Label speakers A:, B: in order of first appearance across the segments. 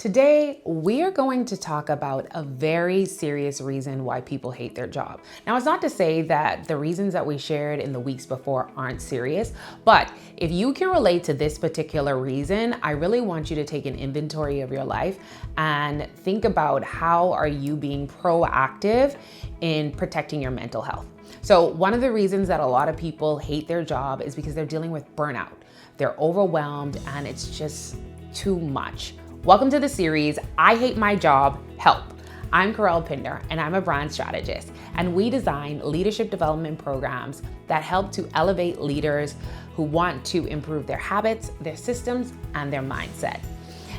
A: Today, we are going to talk about a very serious reason why people hate their job. Now, it's not to say that the reasons that we shared in the weeks before aren't serious, but if you can relate to this particular reason, I really want you to take an inventory of your life and think about how are you being proactive in protecting your mental health. So one of the reasons that a lot of people hate their job is because they're dealing with burnout. They're overwhelmed and it's just too much. Welcome to the series, I Hate My Job, Help. I'm Karel Pinder and I'm a brand strategist, and we design leadership development programs that help to elevate leaders who want to improve their habits, their systems, and their mindset.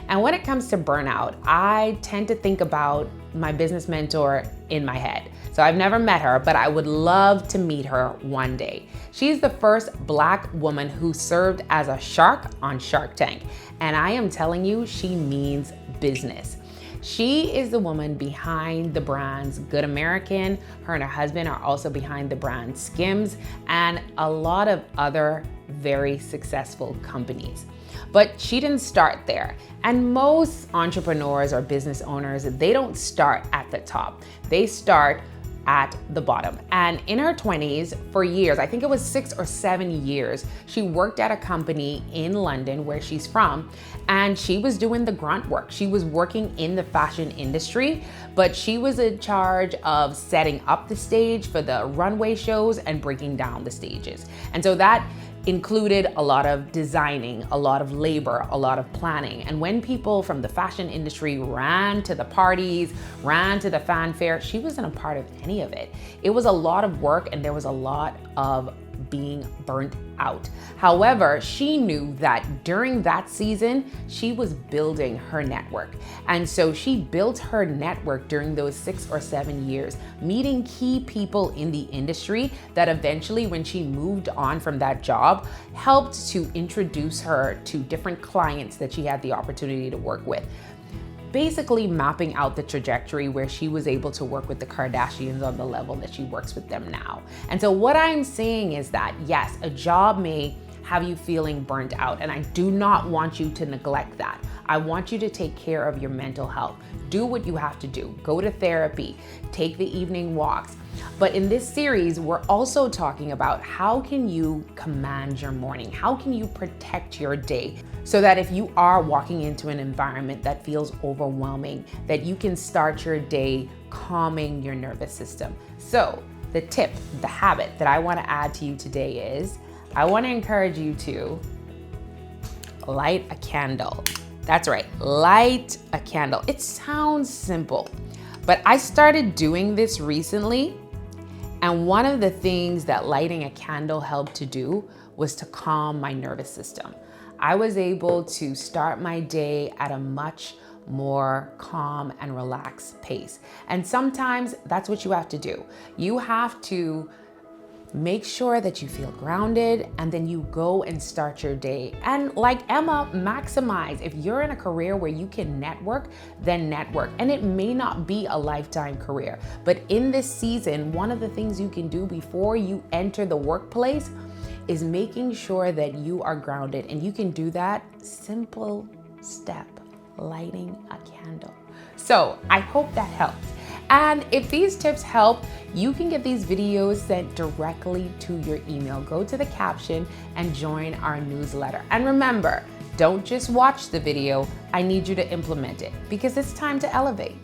A: And when it comes to burnout, I tend to think about my business mentor in my head. So I've never met her, but I would love to meet her one day. She's the first Black woman who served as a shark on Shark Tank. And I am telling you, she means business. She is the woman behind the brands Good American. Her and her husband are also behind the brand Skims and a lot of other very successful companies. But she didn't start there. And most entrepreneurs or business owners, they don't start at the top. They start at the bottom. And in her 20s, for years, I think it was 6 or 7 years, she worked at a company in London where she's from, and she was doing the grunt work. She was working in the fashion industry, but she was in charge of setting up the stage for the runway shows and breaking down the stages. And so that included a lot of designing, a lot of labor, a lot of planning. And when people from the fashion industry ran to the parties, ran to the fanfare, she wasn't a part of any of it. It was a lot of work and there was a lot of being burnt out. However, she knew that during that season, she was building her network. And so she built her network during those 6 or 7 years, meeting key people in the industry that eventually, when she moved on from that job, helped to introduce her to different clients that she had the opportunity to work with. Basically mapping out the trajectory where she was able to work with the Kardashians on the level that she works with them now. And so what I'm saying is that, yes, a job may have you feeling burnt out, and I do not want you to neglect that. I want you to take care of your mental health. Do what you have to do. Go to therapy, take the evening walks. But in this series, we're also talking about how can you command your morning? How can you protect your day so that if you are walking into an environment that feels overwhelming, that you can start your day calming your nervous system. So the tip, the habit that I want to add to you today is I want to encourage you to light a candle. That's right, light a candle. It sounds simple, but I started doing this recently. And one of the things that lighting a candle helped to do was to calm my nervous system. I was able to start my day at a much more calm and relaxed pace. And sometimes that's what you have to do. You have to make sure that you feel grounded, and then you go and start your day. And like Emma, maximize. If you're in a career where you can network, then network. And it may not be a lifetime career, but in this season, one of the things you can do before you enter the workplace is making sure that you are grounded. And you can do that simple step, lighting a candle. So I hope that helps. And if these tips help, you can get these videos sent directly to your email. Go to the caption and join our newsletter. And remember, don't just watch the video. I need you to implement it because it's time to elevate.